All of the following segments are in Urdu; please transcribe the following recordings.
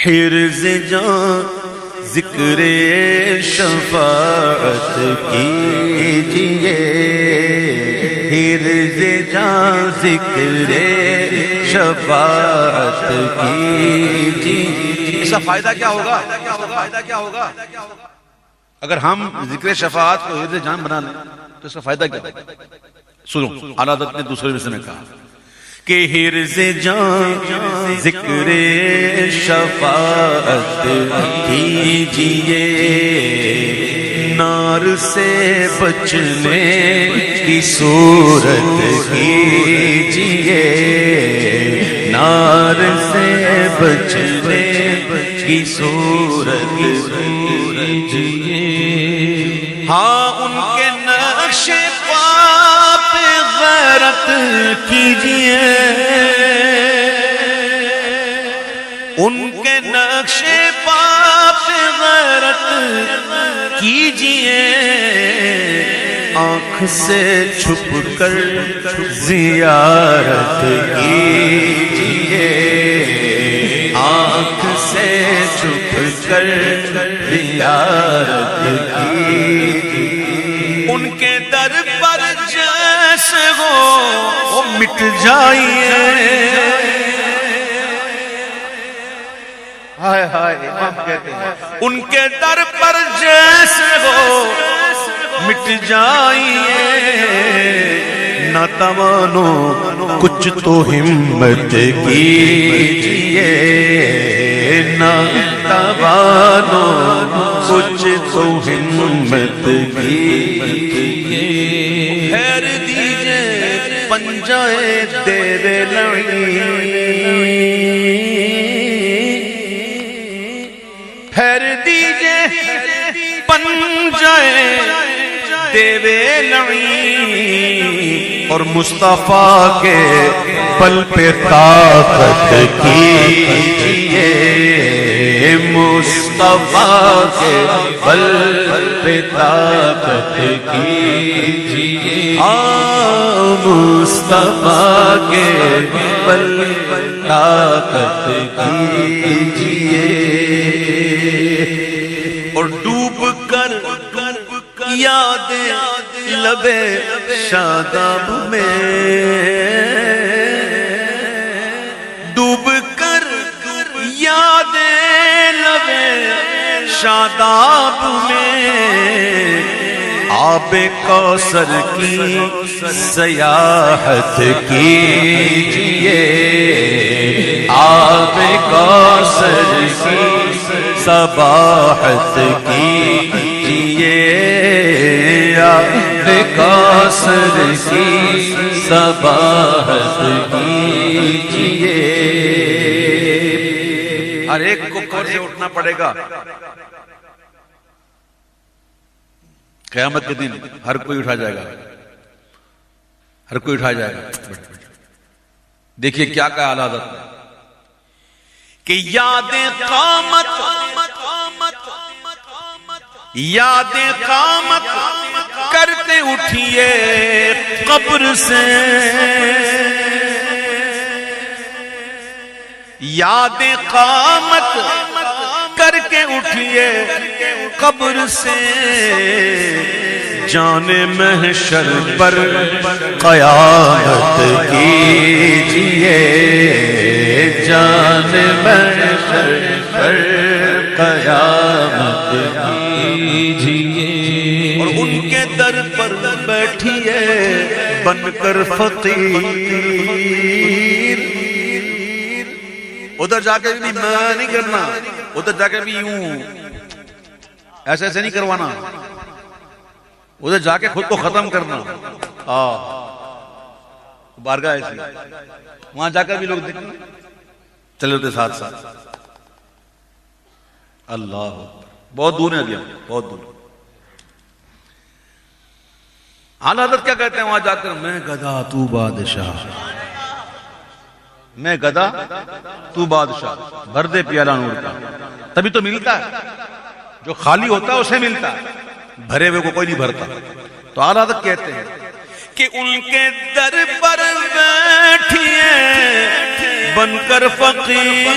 حرز جان ذکر شفاعت کیجئے، حرز جان ذکر شفاعت کیجئے۔ اس کا فائدہ کیا ہوگا؟ اگر ہم ذکر شفاعت کو حرز جان بنا لیں تو اس کا فائدہ کیا ہوگا؟ سنو، اعلیٰ حضرت نے دوسرے حصے میں کہا کہ حرز جان ذکر شفاعت کیجئے، نار سے بچنے کی صورت کیجئے، نار سے بچنے کی صورت کیجئے۔ ہاں ان کے نقش پا پہ غیرت کیجئے، ان کے نقش پا پہ غیرت کیجئے، آنکھ سے چھپ کر زیارت کیجئے، آنکھ سے چھپ کر زیارت کیجئے، ان کے در پر جیسے ہو وہ مٹ جائیے۔ ہائے ہائے امام کہتے ہیں ان کے در پر جیسے ہو مٹ جائیے، نہ توانو کچھ تو ہمت کیجئے، نہ توانو کچھ تو ہمت کیجئے، خیر دیجئے پنجائے تیرے لعین، پھیر دیجئے پنجائے دیوے لعین، اور مصطفیٰ کے بل پہ طاقت کیجئے، مصطفیٰ کے بل پہ طاقت کیجئے، مصطفیٰ کے بل طاقت کیجئے، اور ڈوب کر یاد لبے شاداب میں، ڈوب کر یاد لبے شاداب میں، آب کوثر کی سیاحت کیجئے، آب کوثر کی سباحت کیجئے، آب کوثر کی سباحت کیجئے۔ ہر ایک کو قبر سے اٹھنا پڑے گا قیامت کے دن، ہر کوئی اٹھا جائے گا، ہر کوئی اٹھا جائے گا۔ دیکھیے کیا کہا اعلیٰ حضرت نے کہ یادیں قامت، یادیں قامت کرتے اٹھیے قبر سے، یادیں قامت کر کے اٹھیے قبر سے، جان محشر پر قیامت کیجئے، جان محشر پر قیامت کیجئے، اور ان کے در پر بیٹھیے بن کر فقیر، ادھر جا کے بھی میں نہیں کرنا، ادھر جا کے بھی یوں ایسے ایسے نہیں کروانا، ادھر جا کے خود کو ختم کرنا، بارگاہ ایسی، وہاں جا کر بھی لوگ دیکھیں چلے ہوتے ساتھ ساتھ۔ اللہ بہت دور ہے ابھی، بہت دور۔ اعلیٰ حضرت کیا کہتے ہیں وہاں جا کر؟ میں گدا تو بادشاہ، میں گدا تو بادشاہ، بھر دے پیالہ نور کا، تبھی تو ملتا ہے، جو خالی ہوتا ہے اسے ملتا ہے، بھرے ہوئے کو کوئی نہیں بھرتا۔ تو اعلیٰ حضرت کہتے ہیں کہ ان کے در پر بیٹھیے بن کر فقیر،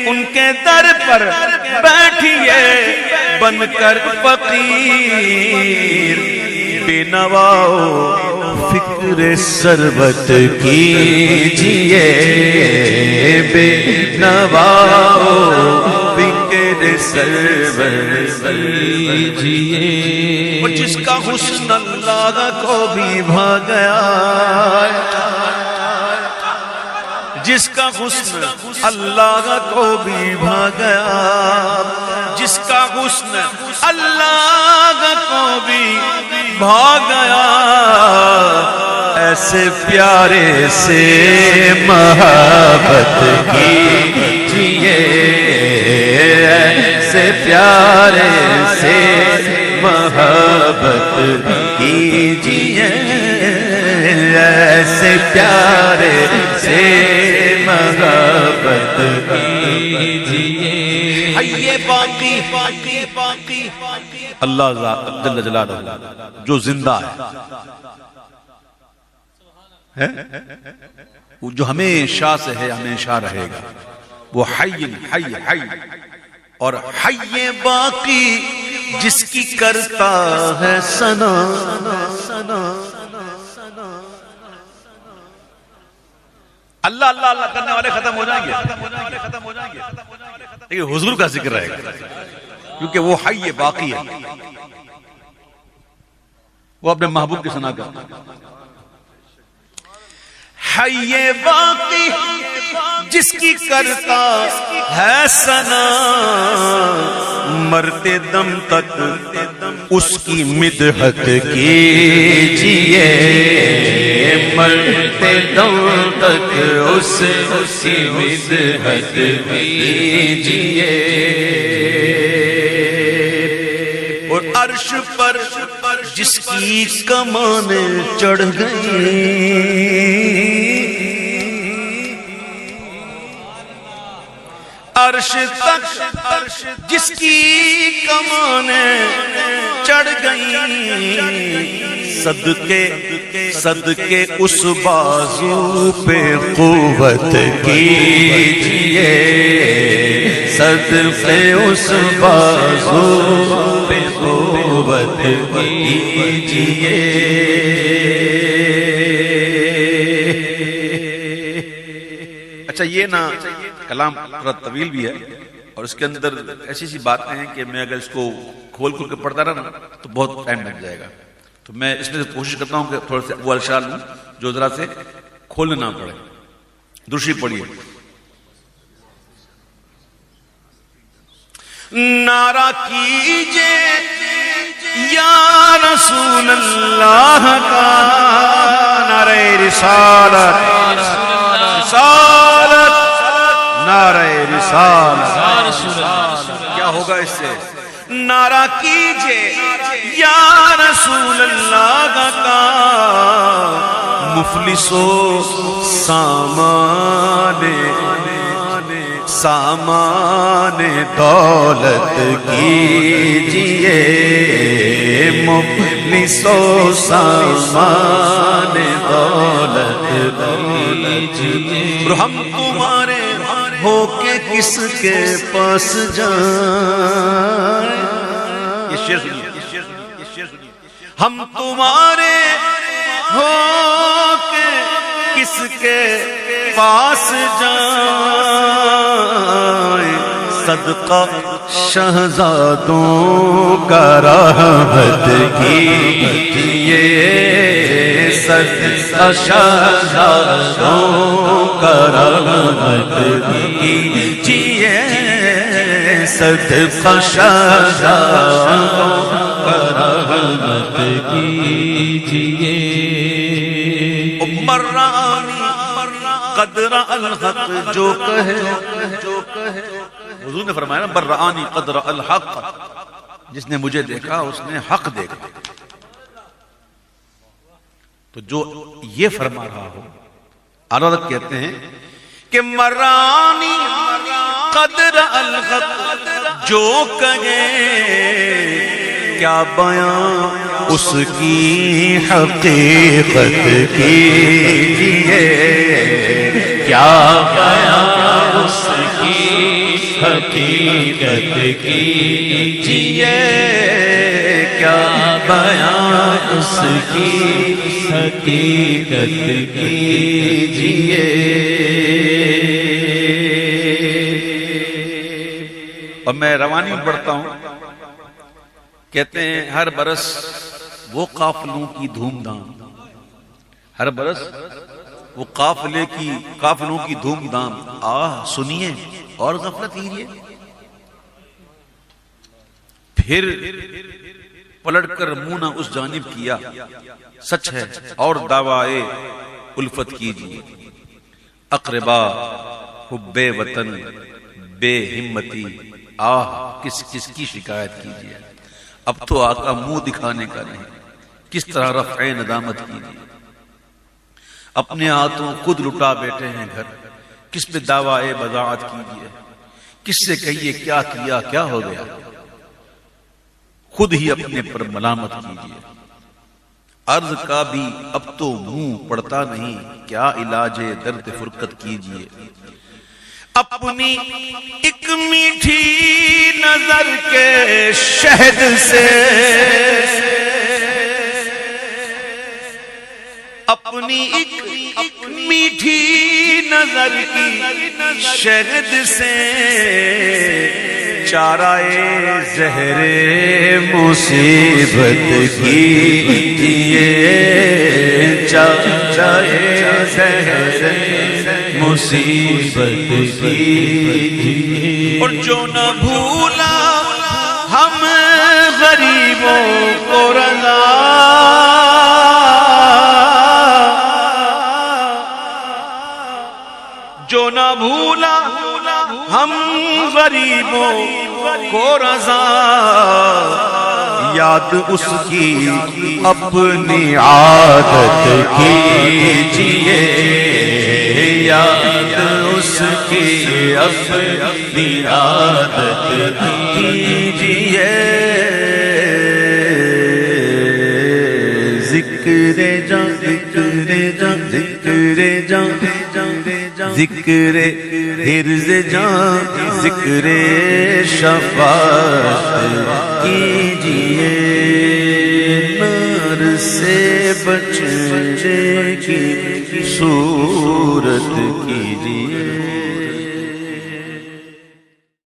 ان کے در پر بیٹھیے بن کر فقیر، بے نواؤ فکر سربت کیجئے، بے نواؤ فکر سربت کیجئے۔ وہ جس کا حسن اللہ کو بھی بھا گیا، جس کا حسن اللہ کو بھی بھا گیا، جس کا حسن اللہ کو بھی بھا گیا، ایسے پیارے سے محبت کیجئے، ایسے پیارے سے محبت کیجئے، ایسے پیارے سے محبت کیجئے۔ حی باقی اللہ جل جلالہ جو زندہ ہے، وہ جو ہمیشہ سے ہے ہمیشہ رہے گا، وہ حی حی حی، اور حی باقی جس کی کرتا ہے ثنا، اللہ اللہ اللہ کرنے والے ختم ہو جائیں گے، لیکن حضور کا ذکر رہے گا، کیونکہ وہ حی باقی ہے، وہ اپنے محبوب کی ثنا کرتا ہے۔ حی باقی جس کی کرتا ہے ثنا، مرتے دم تک اس کی مدحت کیجئے، مرتے دم تک اس کی مدحت کیجئے۔ اور عرش پر جس کی کمان چڑھ گئی، عرش تک جس کی کمان چڑھ گئی، صدقے اس بازو پہ قوت کیجئے، صدقے اس بازو پہ قوت کیجئے۔ اچھا یہ نا کلام تھوڑا طویل بھی ہے، اور اس کے اندر ایسی سی باتیں ہیں کہ میں اگر اس کو کھول کے پڑھتا رہا نا تو بہت ٹائم لگ جائے گا، تو میں اس میں کوشش کرتا ہوں کہ تھوڑے سے وہ الشعر لوں جو ذرا سے کھولنے نہ پڑے۔ درشی پڑھیے۔ نعرہ کیجئے یا رسول اللہ کا، نعرہ رسالت، رسالت، نعرہ رسالت، کیا ہوگا اس سے؟ نعرہ کیجئے یا رسول اللہ کا، مفلسو سامان دولت کیجئے، مفلسو سامان دولت کیجئے۔ اور ہم تمہارے ہو کے کس کے پاس جائیں، یہ شعر سنیے، ہم تمہارے ہو کے کس کے پاس جائیں، صدقہ شہزادوں کا رحمت کیجئے، صدقہ شہزادوں کا رحمت کیجئے، صدقہ شہزادوں کا رحمت کیجئے۔ مرانی قدر الحق جو کہے، حضور نے فرمایا نا برانی قدر الحق، جس نے مجھے دیکھا اس نے حق دیکھا۔ تو جو یہ فرما رہا ہو، عرض کہتے ہیں کہ مرانی قدر الحق جو کہے، کیا بیان اس کی حقیقت کیجئے، کیا بیان اس کی حقیقت کیجئے، کیا بیان اس کی حقیقت کیجئے۔ اور میں روانی پڑھتا ہوں، کہتے ہیں ہر برس وہ قافلوں کی دھوم دھام، ہر برس وہ قافلوں کی دھوم دھام، آہ سنیے اور غفلت ہیریے۔ پھر پلٹ کر منہ نہ اس جانب کیا، سچ ہے اور دعوائے الفت کیجیے۔ اقربا حب وطن بے ہمتی، آہ کس کس کی شکایت کیجیے۔ اب تو آقا منہ دکھانے کا نہیں، کس طرح رفع ندامت کیجیے۔ اپنے ہاتھوں خود لٹا بیٹھے ہیں گھر، کس پہ دعوائے بضاعت کیجیے۔ کس سے کہیے کیا کیا کیا ہو گیا، خود ہی اپنے پر ملامت کیجیے۔ عرض کا بھی اب تو منہ پڑتا نہیں، کیا علاج درد فرقت کیجیے۔ اپنی ایک میٹھی نظر کے شہد سے، اپنی ایک میٹھی نظر کی شہد سے چارہ زہر مصیبت کیجئے، چارہ زہر مصیبت کیجئے۔ اور جو نہ بھولا ہم غریبوں کو رضا، جو نہ بھولا ہم غریبوں کو رضا، یاد اس کی اپنی عادت کیجئے، یاد اس کی اپنی عادت کیجئے۔ ذکر جان ذکر جان ذکر جان ذکر حرز جان ذکر شفاعت کیجئے، نار سے بچنے کی صورت کیجئے۔